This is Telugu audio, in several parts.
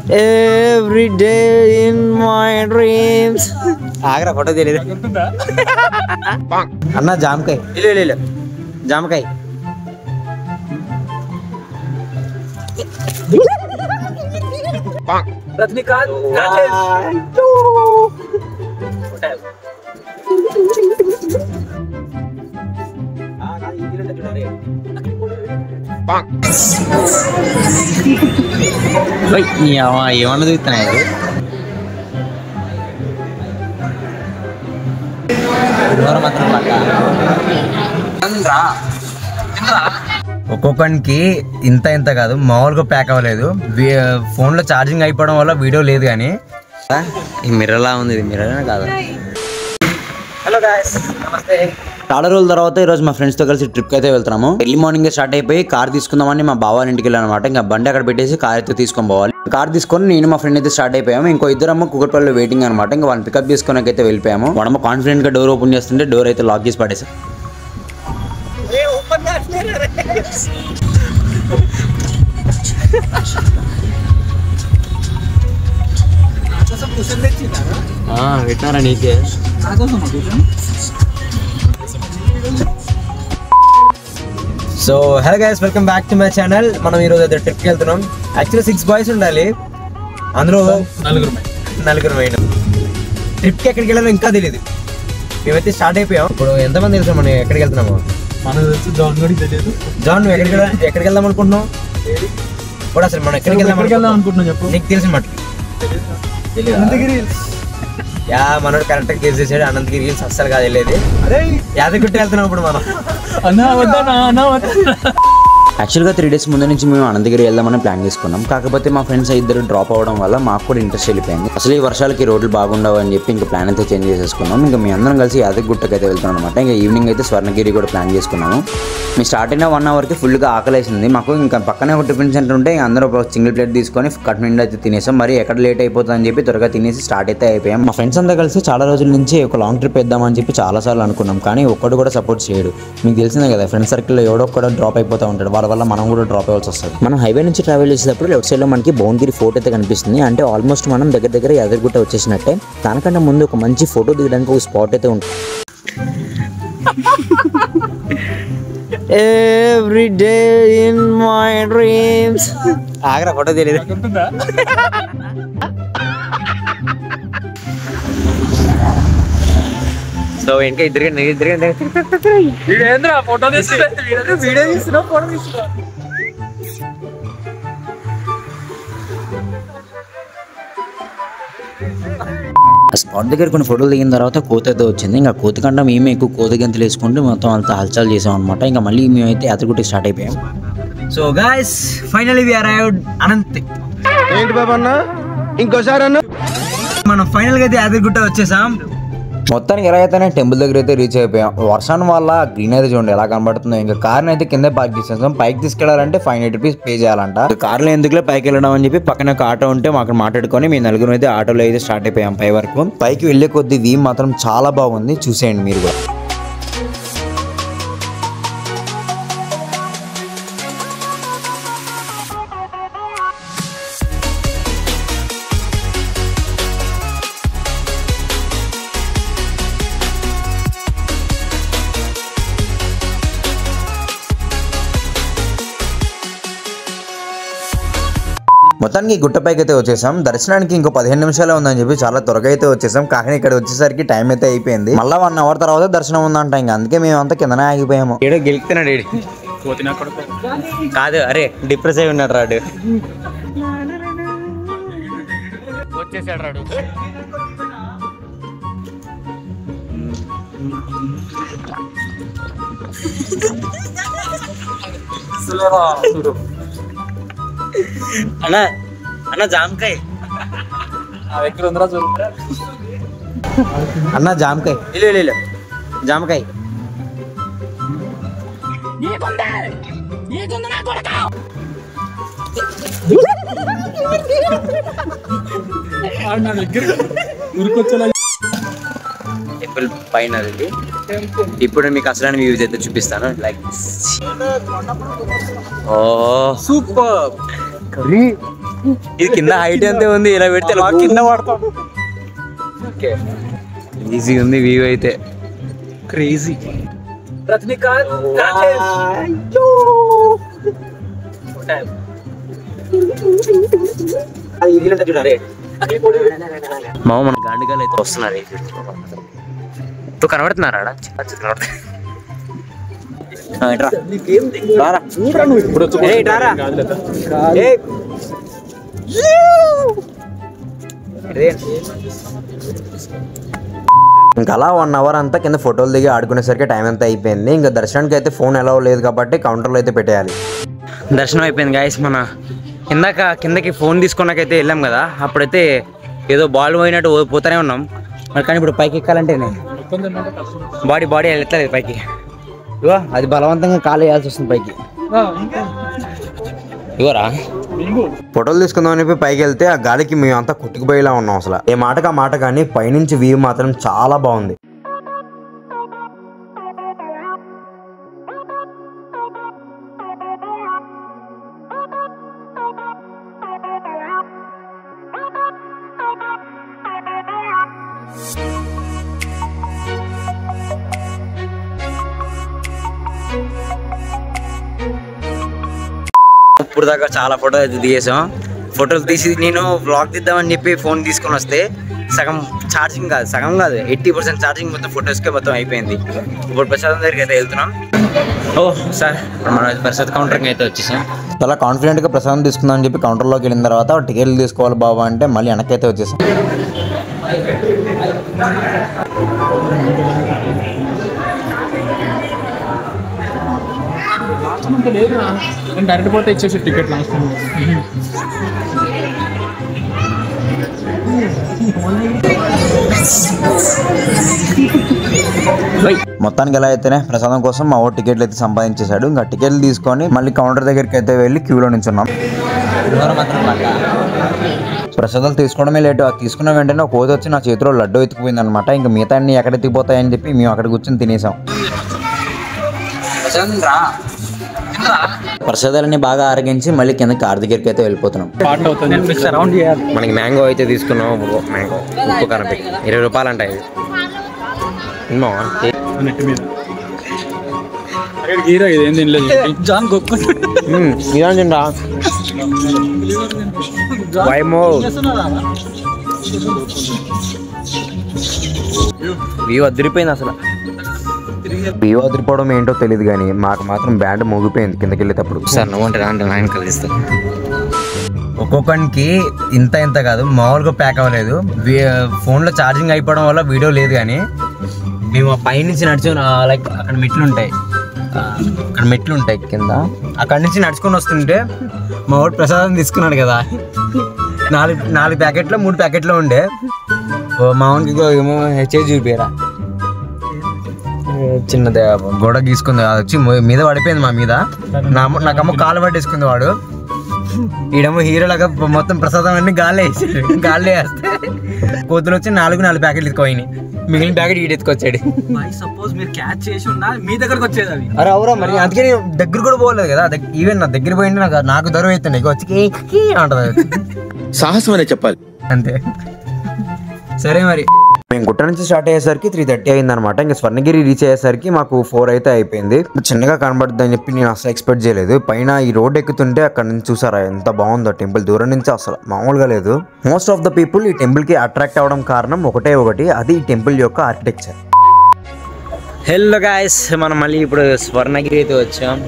Every day in my dreams. ఆగరా ఫోటో తెలియదు అన్న జామకాయ ఇల్లు జామకాయ ఏమన్నా చూస్తున్నాయి ఒక్కొక్కరికి ఇంత కాదు మామూలుగా ప్యాక్ అవ్వలేదు ఫోన్లో ఛార్జింగ్ అయిపోవడం వల్ల వీడియో లేదు కానీ ఈ మిర్రలా ఉంది ఇది మిర్రనే కాదు హలో గాయ్స్ నమస్తే చాలా రోజుల తర్వాత ఈరోజు మా ఫ్రెండ్స్తో కలిసి ట్రిప్కి అయితే వెళ్తున్నాము ఎర్లీ మార్నింగ్ స్టార్ట్ అయిపోయి కార్ తీసుకుందామని మా బావ ఇంటికి వెళ్ళానమాట ఇంకా బండి అక్కడ పెట్టేసి కార్ అయితే తీసుకొని పోవాలి కార్ తీసుకొని నేను మా ఫ్రెండ్ అయితే స్టార్ట్ అయిపోయాము ఇంకో ఇద్దరమ్మ కుక్కట్పల్లిలో వెయిటింగ్ అనమాట ఇంకా వాళ్ళని పికప్ చేసుకోవడానికి అయితే వెళ్ళిపోయాము వాడమ్మ కాన్ఫిడెంట్ గా డోర్ ఓపెన్ చేస్తుంటే డోర్ అయితే లాక్ చేసి పడేసాం పెట్టారా నీకే so hello guys welcome back to my channel మనం ఈరోజు అయితే ట్రిప్కి వెళ్తున్నాం యాక్చువల్లీ 6 బాయ్స్ ఉండాలి అందులో నలుగురు పోయినాం ట్రిప్కి ఎక్కడికి వెళ్ళాలో ఇంకా తెలియదు మేమైతే స్టార్ట్ అయిపోయాం ఇప్పుడు ఎంతమంది తెలుసు మనం ఎక్కడికి వెళ్తున్నాము జాన్ నువ్వు ఎక్కడికి వెళ్దాం అనుకుంటున్నావు ఇప్పుడు అసలు మనం ఎక్కడికి వెళ్దాం అనుకుంటున్నాం చెప్పు నీకు తెలిసిన మటుకు యా మనోడు కరెక్ట్ గా గెస్ చేసాడు అనంతగిరి హిల్స్ అస్సలు కాదు వెళ్ళేది యాదగిరి వెళ్తున్నాం ఇప్పుడు మనం యాక్చువల్గా 3 days ముందు నుంచి మేము అనంతగిరి వెళ్దామని ప్లాన్ చేసుకున్నాం కాకపోతే మా ఫ్రెండ్స్ ఇద్దరు డ్రాప్ అవడం వల్ల మాకు కూడా ఇంట్రెస్ట్ వెళ్ళిపోయింది అసలు ఈ వర్షాలకి రోడ్లు బాగుండవు అని చెప్పి ఇంకా ప్లాన్ అయితే చేంజ్ చేసేసుకున్నాం ఇంకా మీ అందరం కలిసి యాదగిరిగుట్టకి అయితే వెళ్తున్నాం అనమాట ఇంకా ఈవినింగ్ అయితే స్వర్ణగిరి కూడా ప్లాన్ చేసుకున్నాము మేము స్టార్ట్ అయిన 1 hourకి ఫుల్గా ఆకలేసింది మాకు ఇంకా పక్కనే ఒక టిఫిన్ సెంటర్ ఉంటే అందరూ ఒక సింగిల్ ప్లేట్ తీసుకొని కట్ నిండా అయితే తినేసాం మరి ఎక్కడ లేట్ అయిపోతుందని చెప్పి త్వరగా తినేసి స్టార్ట్ అయితే అయిపోయాం మా ఫ్రెండ్స్ అంతా కలిసి చాలా రోజుల నుంచి ఒక లాంగ్ ట్రిప్ వేద్దామని చెప్పి చాలాసార్లు అనుకున్నాం కానీ ఒక్కడు కూడా సపోర్ట్ చేయడు మీకు తెలిసిందే కదా ఫ్రెండ్ సర్కిల్లో ఎవడొక్కడో డ్రాప్ అయిపోతూ ఉంటాడు వాళ్ళ వల్ల మనం కూడా డ్రాప్ అవ్వాల్సి వస్తుంది మనం హైవే నుంచి ట్రావెల్ చేసేటప్పుడు లెఫ్ట్ సైడ్ లో మనకి భువనగిరి ఫోర్ట్ అయితే కనిపిస్తుంది అంటే ఆల్మోస్ట్ మనం దగ్గర యాదగిరిగుట్ట వచ్చేసినట్టే దానికంటే ముందు ఒక మంచి ఫోటో దిగడానికి ఒక స్పాట్ అయితే ఉంటుంది every day in my dreams ఆగరా ఫోటో తెలియదు సో ఇంకా ఇద్దరు ఫోటో తీస్తున్నా స్పాట్ దగ్గర కొన్ని ఫోటోలు దిగిన తర్వాత కోతి అయితే వచ్చింది ఇంకా కోతి కంటే మేము ఎక్కువ కోతి గంతులు వేసుకుంటూ మొత్తం అంతా హల్చల్ చేసాం అనమాట ఇంకా మళ్ళీ మేమైతే యాదగిరిగుట్టకి స్టార్ట్ అయిపోయాం so guys finally we arrived Anant ఏంటి బాబా అన్న ఇంకోసారి అన్న మనం ఫైనల్ గా అయితే యాదగిరిగుట్ట వచ్చేసాం మొత్తానికి ఎలాగైతేనే టెంపుల్ దగ్గర అయితే రీచ్ అయిపోయాం వర్షం వల్ల గ్రీన్ అయితే చూడండి ఎలా కనబడుతుందో ఇంకా కార్ని అయితే కింద పార్క్ చేసేసాం పైకి తీసుకెళ్లాలంటే 500 rupees పే చేయాలంట కార్లో ఎందుకులే పైకి వెళ్ళడం అని చెప్పి పక్కన ఒక ఆటో ఉంటే మాకు మాట్లాడుకొని మేము నలుగురు అయితే ఆటోలో అయితే స్టార్ట్ అయిపోయాం పై వరకు పైకి వెళ్లే కొద్ది వ్యూ మాత్రం చాలా బాగుంది చూసేయండి మీరు కూడా మొత్తానికి గుట్టపైకి అయితే వచ్చేసాం దర్శనానికి ఇంకో 15 నిమిషాలే ఉందని చెప్పి చాలా త్వరగా అయితే వచ్చేసాం కానీ ఇక్కడ వచ్చేసరికి టైం అయితే అయిపోయింది మళ్ళీ 1 hour తర్వాత దర్శనం ఉందంట ఇంకా అందుకే మేము అంతా కిందనే ఆగిపోయాము ఏడో గెలుస్తున్నాడు ఏడు కాదు అరే డిప్రెస్ అయి ఉన్నాడు రాడు వచ్చేసాడు రాడు అన్నా అన్న జామకాయ అన్న జామకాయ ఇల్లు జామకాయ టెంపుల్ పైన అది. ఇప్పుడు మీకు అసలు వ్యూ అయితే చూపిస్తాను. లైక్ ఓ సూపర్. ఇది కింద హైట్ అంతే ఉంది, ఇలా పెడితే కింద పడతాం. ఈజీ ఉంది వ్యూ అయితే, క్రేజీ. మామ మన గాండిగాలు అయితే వస్తున్నారు. ఇప్పుడు కనబడుతున్నారా? ఇంకా అలా 1 అవర్ అంతా కింద ఫోటోలు దిగి ఆడుకునేసరికి టైం అంతా అయిపోయింది. ఇంకా దర్శనానికి అయితే ఫోన్ ఎలా లేదు కాబట్టి కౌంటర్లో అయితే పెట్టేయాలి. దర్శనం అయిపోయింది గాయస్. మన ఇందాక కిందకి ఫోన్ తీసుకున్నాకైతే వెళ్ళాం కదా, అప్పుడైతే ఏదో బాల్ పోయినట్టు పోతూనే ఉన్నాం. మరి కానీ ఇప్పుడు పైకి ఎక్కాలంటే బాడీ వెళ్ళట్లేదు పైకి. ఇగో అది బలవంతంగా కాలు వేయాల్సి వస్తుంది పైకి. ఇవరా ఫోటోలు తీసుకుందామని చెప్పి పైకి వెళ్తే ఆ గాలికి మేమంతా కొట్టుకుపోయేలా ఉన్నాం. అసలు ఏ మాటకు ఆ మాట కానీ పైనుంచి వ్యూ మాత్రం చాలా బాగుంది. ఇప్పుడు దాకా చాలా ఫోటోలు అయితే దిగేసాం. ఫోటోలు తీసి నేను వ్లాగ్ తీద్దామని చెప్పి ఫోన్ తీసుకొని వస్తే సగం 80% ఛార్జింగ్ మొత్తం ఫొటోస్కే మొత్తం అయిపోయింది. ఇప్పుడు ప్రసాదం దగ్గరికి అయితే వెళ్తున్నాం. ఓ సార్, మనం ప్రసాద్ కౌంటర్కి అయితే వచ్చేసాం. చాలా కాన్ఫిడెంట్గా ప్రసాదం తీసుకుందామని చెప్పి కౌంటర్లోకి వెళ్ళిన తర్వాత టికెట్లు తీసుకోవాలి బాబా అంటే మళ్ళీ వెనక్కి అయితే వచ్చేసాం. డైరెక్ట్ పోతే ఇచ్చేసి టికెట్ లాస్ట్ మొత్తానికి ఎలా అయితేనే ప్రసాదం కోసం మా ఓ టికెట్లు అయితే సంపాదించేశాడు. ఇంకా టికెట్లు తీసుకొని మళ్ళీ కౌంటర్ దగ్గరికి అయితే వెళ్ళి క్యూలో నించున్నాం. ప్రసాదాలు తీసుకోవడమే లేటు. అది తీసుకున్న వెంటనే ఒక కోతి వచ్చి నా చేతిలో లడ్డు ఎత్తుకుపోయింది అనమాట. ఇంకా మిగతా అన్ని ఎక్కడ ఎత్తుకుపోతాయని చెప్పి మేము అక్కడ కూర్చొని తినేసాం. ప్రసాదాలని బాగా ఆరగించి మళ్ళీ కింద కార్ దగ్గరికి అయితే వెళ్ళిపోతున్నాం. మనకి మ్యాంగో అయితే తీసుకున్నాం. మ్యాంగో ఉప్పు కారం 20 రూపాయలు అంట. వ్యూ అదిరిపోయింది. అసలు వ్యూ అదిరిపోవడం ఏంటో తెలియదు కానీ మాకు మాత్రం బ్యాండ్ మోగిపోయింది కిందకి వెళ్ళేటప్పుడు. సార్ నువ్వు నాయన కలిగిస్తా. ఒక్కొక్కరికి ఇంత కాదు, మామూలుగా ప్యాక్ అవ్వలేదు. ఫోన్లో ఛార్జింగ్ అయిపోవడం వల్ల వీడియో లేదు. కానీ మేము పైనుంచి నడిచి లైక్ అక్కడ మెట్లు ఉంటాయి కింద, అక్కడి నుంచి నడుచుకొని వస్తుంటే మా వాడు ప్రసాదం తీసుకున్నాడు కదా, 4 ప్యాకెట్లో 3 ప్యాకెట్లో ఉండే. మా వాడికి ఏమో హెచ్ఏజ్ చూపిరా, చిన్నదే గొడవ గీసుకుంది, అది వచ్చి మీద పడిపోయింది మా మీద. నాకమ్మ కాలు పట్టేసుకుంది. వాడు ఈడేమో హీరోలాగా మొత్తం ప్రసాదం అన్ని గాల్లో వేస్తే కోతులు వచ్చి 4 ప్యాకెట్లు ఎత్తుకోయినాయి. మిగిలిన ప్యాకెట్ ఈడు ఎత్తుకొచ్చాడు. సపోజ్ మీరు క్యాచ్ చేసి ఉన్నా మీ దగ్గరకు వచ్చేది అవి. అరే అవురా, మరి అందుకే నేను దగ్గర కూడా పోలేదు కదా. ఈవెన్ నా దగ్గర పోయింటే నాకు దూరం అవుతుండే వచ్చి అంటది. సాహసం అనే చెప్పాలి అంతే. సరే మరి మేము గుట్ట నుంచి స్టార్ట్ అయ్యేసరికి 3:30 అయింది అనమాట. ఇంకా స్వర్ణగిరి రీచ్ అయ్యేసరికి మాకు 4 అయితే అయిపోయింది. చిన్నగా కనబడుతుంది అని చెప్పి నేను అసలు ఎక్స్పెక్ట్ చేయలేదు. పైన ఈ రోడ్ ఎక్కుతుంటే అక్కడ నుంచి చూసారా ఎంత బాగుందో టెంపుల్. దూరం నుంచి అసలు మామూలుగా లేదు. మోస్ట్ ఆఫ్ ద పీపుల్ ఈ టెంపుల్ కి అట్రాక్ట్ అవ్వడం కారణం ఒకటి, అది ఈ టెంపుల్ యొక్క ఆర్కిటెక్చర్. హలో గాయస్, మనం మళ్ళీ ఇప్పుడు స్వర్ణగిరి అయితే వచ్చాం.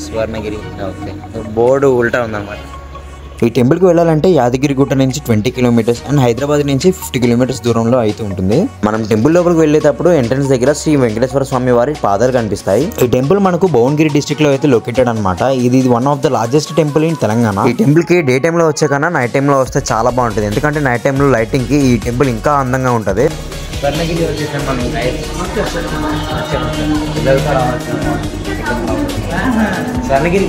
స్వర్ణగిరి ఓకే, బోర్డు ఉల్టా ఉందన్నమాట. ఈ టెంపుల్కి వెళ్ళాలంటే యాదగిరి గుట్ట నుంచి 20 కిలోమీటర్స్ అండ్ హైదరాబాద్ నుంచి 50 కిలోమీటర్స్ దూరంలో అయితే ఉంటుంది. మనం టెంపుల్ లోపలికి వెళ్ళేటప్పుడు ఎంట్రన్స్ దగ్గర శ్రీ వెంకటేశ్వర స్వామి వారి పాదాలు కనిపిస్తాయి. ఈ టెంపుల్ మనకు భువనగిరి డిస్ట్రిక్ట్ లో అయితే లొకేటెడ్ అనమాట. ఇది one of the largest temple in Telangana. ఈ టెంపుల్ కి డే టైమ్ లో వచ్చే కన్నా నైట్ టైమ్ లో వస్తే చాలా బాగుంటుంది. ఎందుకంటే నైట్ టైమ్ లో లైటింగ్ కి ఈ టెంపుల్ ఇంకా అందంగా ఉంటది. స్వర్ణగిరి వచ్చేసాం మనం. స్వర్ణగిరి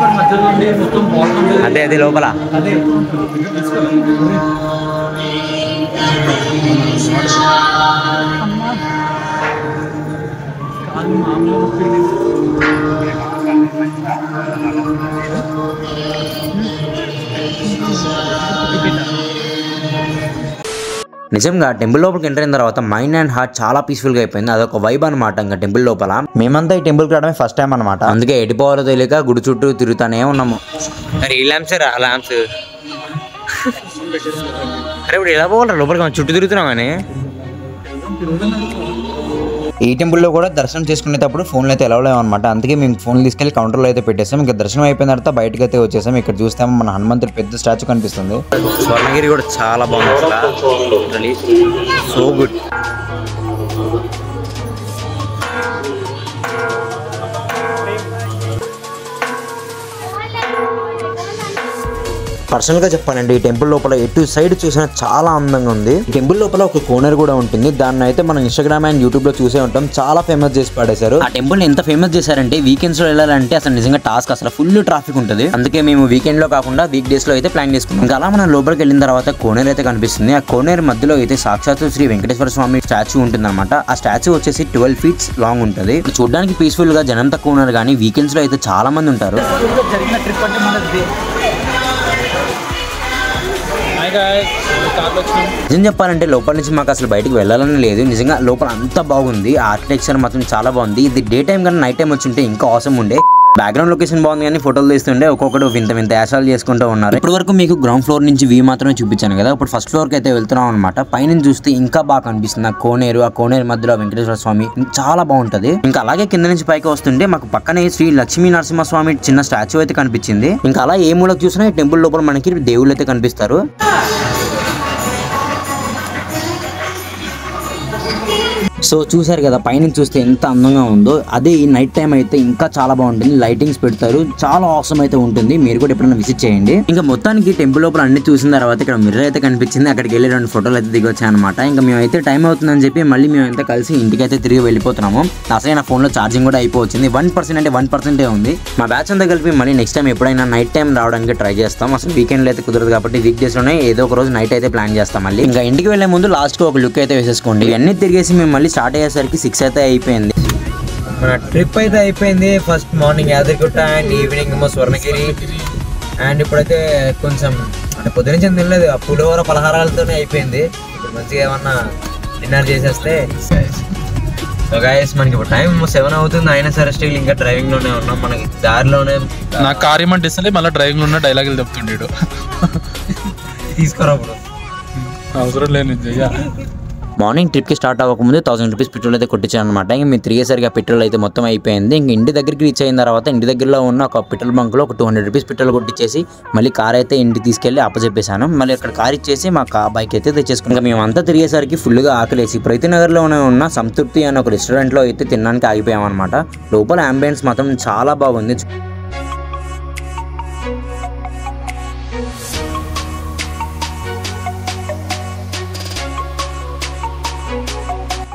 వెంకటేశ్వర మధ్యలో ఉండి మొత్తం బాగుంటుంది. అదే అది లోపల అదే నిజంగా టెంపుల్ లోపలికి ఎంటర్ అయిన తర్వాత మైండ్ అండ్ హార్ట్ చాలా పీస్ఫుల్ గా అయిపోయింది. అదొక వైబ్ అనమాట. ఇంకా టెంపుల్ లోపల మేమంతా ఈ టెంపుల్ కి రావడమే ఫస్ట్ టైం అనమాట. అందుకే ఎడిపోవాలో తెలియక గుడి చుట్టూ తిరుగుతానే ఉన్నాము. అరే ఈ ల్యాంప్స్ ల్యాంప్స్ అరే ఇప్పుడు ఎలా పోవాలి లోపలికి? మనం చుట్టూ తిరుగుతున్నాం కానీ. ఈ టెంపుల్లో కూడా దర్శనం చేసుకునేటప్పుడు ఫోన్లు అయితే ఎలా లేవు అనమాట. అందుకే మేము ఫోన్లు తీసుకెళ్లి కౌంటర్లో అయితే పెట్టేసాం. ఇంకా దర్శనం అయిపోయిన తర్వాత బయటకు అయితే వచ్చేసాం. ఇక్కడ చూస్తాము మన హనుమంతుడి పెద్ద స్టాచ్యూ కనిపిస్తుంది. స్వర్ణగిరి కూడా చాలా బాగుంది. So good. పర్సనల్ గా చెప్పానండి, ఈ టెంపుల్ లోపల ఎటు సైడ్ చూసినా చాలా అందంగా ఉంది. ఈ టెంపుల్ లోపల ఒక కోనర్ కూడా ఉంటుంది. దాన్ని అయితే మనం ఇన్స్టాగ్రామ్ అండ్ యూట్యూబ్ లో చూసే ఉంటాం. చాలా ఫేమస్ చేసి పడేశారు. ఆ టెంపుల్ ఎంత ఫేమస్ చేశారంటే వీకెండ్స్ లో వెళ్ళాలంటే అసలు నిజంగా టాస్క్. అసలు ఫుల్ ట్రాఫిక్ ఉంటుంది. అందుకే మేము వీకెండ్ లో కాకుండా వీక్ డేస్ లో అయితే ప్లాన్ చేసుకున్నాం. ఇంకా అలా మనం లోపలికి వెళ్ళిన తర్వాత కోనేరు అయితే కనిపిస్తుంది. ఆ కోనేరు మధ్యలో అయితే సాక్షాత్తు శ్రీ వెంకటేశ్వర స్వామి స్టాచ్యూ ఉంటుంది అనమాట. ఆ స్టాచ్యూ వచ్చేసి 12 feet లాంగ్ ఉంటుంది. చూడడానికి పీస్ఫుల్ గా జనం తక్కువ ఉన్నారు కానీ వీకెండ్స్ లో అయితే చాలా మంది ఉంటారు. జరిగిన ట్రిప్ అంటే మనది. నిజం చెప్పాలంటే లోపల నుంచి మాకు అసలు బయటకు వెళ్ళాలని లేదు. నిజంగా లోపల అంతా బాగుంది. ఆ ఆర్కిటెక్చర్ మాత్రం చాలా బాగుంది. ఇది డే టైం కానీ నైట్ టైం వచ్చి ఉంటే ఇంకా అవసరం ఉండే. బ్యాక్గ్రౌండ్ లొకేషన్ బాగుంది కానీ ఫోటోలు తీస్తుండే ఒక్కొక్కటి వింత వింత యాసాలు చేసుకుంటూ ఉన్నారు. ఇప్పటి వరకు మీకు గ్రౌండ్ ఫ్లోర్ నుంచి వ్యూ మాత్రమే చూపించాను కదా. ఇప్పుడు ఫస్ట్ ఫ్లోర్ కి అయితే వెళ్తున్నాం అనమాట. పైన చూస్తే ఇంకా బాగా కనిపిస్తుంది ఆ కోనేరు మధ్యలో వెంకటేశ్వర స్వామి చాలా బాగుంటది. ఇంకా అలాగే కింద నుంచి పైకి వస్తుంటే మాకు పక్కనే శ్రీ లక్ష్మీ నరసింహస్వామి చిన్న స్టాచ్యూ అయితే కనిపించింది. ఇంకా అలా ఏ మూలకు చూసినా ఈ టెంపుల్ లోపల మనకి దేవుళ్ళు అయితే కనిపిస్తారు. సో చూసారు కదా పైన చూస్తే ఎంత అందంగా ఉందో. అదే ఈ నైట్ టైం అయితే ఇంకా చాలా బాగుంటుంది. లైటింగ్స్ పెడతారు, చాలా అవసరం అయితే ఉంటుంది. మీరు కూడా ఎప్పుడైనా విజిట్ చేయండి. ఇంకా మొత్తానికి టెంపుల్ లోపల అన్ని చూసిన తర్వాత ఇక్కడ మిర్రర్ అయితే కనిపించింది. అక్కడికి వెళ్ళి 2 ఫోటోలు అయితే దిగొచ్చాయి అనమాట. ఇంకా మేమైతే టైం అవుతుందని చెప్పి మళ్ళీ మేమైతే కలిసి ఇంటికి అయితే తిరిగి వెళ్ళిపోతున్నాము. అసలు నా ఫోన్ లో ఛార్జింగ్ కూడా అయిపోయింది. 1% అంటే 1% ఉంది. మా బ్యాచ్ అంతా కలిపి మళ్ళీ నెక్స్ట్ టైం ఎప్పుడైనా నైట్ టైం రావడానికి ట్రై చేస్తాం. అసలు వీకెండ్ లో అయితే కుదరదు కాబట్టి వీక్ డేస్ లోనే ఏదో ఒక రోజు నైట్ అయితే ప్లాన్ చేస్తాం. మళ్ళీ ఇంకా ఇంటికి వెళ్లే ముందు లాస్ట్ కి ఒక లుక్ అయితే వేసేసుకోండి. ఇవన్నీ తిరిగేసి మేము మళ్ళీ స్టార్ట్ అయ్యేసరికి 6 అయితే అయిపోయింది. మన ట్రిప్ అయితే అయిపోయింది. First morning Yadagirigutta and evening ఏమో స్వర్ణగిరి. అండ్ ఇప్పుడైతే కొంచెం అంటే పొద్దునుంచి తినలేదు, ఆ పులిహోర పలహారాలతోనే అయిపోయింది. ఇప్పుడు మంచిగా ఏమన్నా డిన్నర్ చేసేస్తే. సో గైస్ మనకి ఇప్పుడు టైం 7 అవుతుంది. అయినా సరే స్టిల్ ఇంకా డ్రైవింగ్ లోనే ఉన్నాం. మనకి దారిలోనే నా కార్ ఏమంటే మళ్ళీ డ్రైవింగ్ లో ఉన్న డైలాగులు చెప్తుండేడు. తీసుకురా ఇప్పుడు అవసరం లేదు. మార్నింగ్ ట్రిప్కి స్టార్ట్ అవ్వకముందు 1000 రూపీస్ పెట్రోల్ అయితే కొట్టించాను అనమాట. ఇంక మేము తిరిగేసరికి పెట్రోల్ అయితే మొత్తం అయిపోయింది. ఇంక ఇంటి దగ్గరికి రీచ్ అయిన తర్వాత ఇంటి దగ్గరలో ఉన్న ఒక పెట్రోల్ బంక్లో ఒక 200 రూపీస్ పెట్రోల్ కొట్టించేసి మళ్ళీ కార్ అయితే ఇంటికి తీసుకెళ్ళి అప్పచెప్పేశాను. మళ్ళీ అక్కడ కార్ ఇచ్చేసి మా బైక్ అయితే తెచ్చేసుకున్నాం. ఇంకా మేము అంతా తిరిగేసరికి ఫుల్గా ఆకలేసి ప్రీతినగర్లోనే ఉన్న సంతృప్తి అనే ఒక రెస్టారెంట్లో అయితే తినడానికి ఆగిపోయామన్నమాట. లోపల అంబియన్స్ మాత్రం చాలా బాగుంది.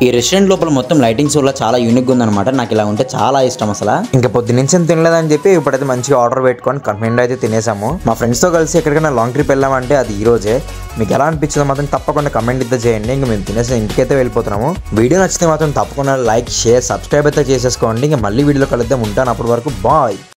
ఈ రెస్టారెంట్ లోపల మొత్తం లైటింగ్స్ వల్ల చాలా యూనిక్ ఉందన్నమాట. నాకు ఇలా ఉంటే చాలా ఇష్టం అసలు. ఇంకా పొద్దున్నుంచి తినలేదని చెప్పి ఇప్పుడైతే మంచిగా ఆర్డర్ పెట్టుకొని కన్వీనియంట్ అయితే తినేసాము. మా ఫ్రెండ్స్తో కలిసి ఎక్కడికైనా లాంగ్ ట్రిప్ వెళ్ళామంటే అది ఈ రోజే. మీకు ఎలా అనిపించిందో మాత్రం తప్పకుండా కమెంట్ అయితే చేయండి. ఇంకా మేము తినేసి ఇంటికైతే వెళ్ళిపోతున్నాము. వీడియో నచ్చితే మాత్రం తప్పకుండా లైక్, షేర్, సబ్స్క్రైబ్ అయితే చేసేసుకోండి. ఇంకా మళ్ళీ వీడియోలో కలుద్దాం. ఉంటాను అప్పటి వరకు బాయ్.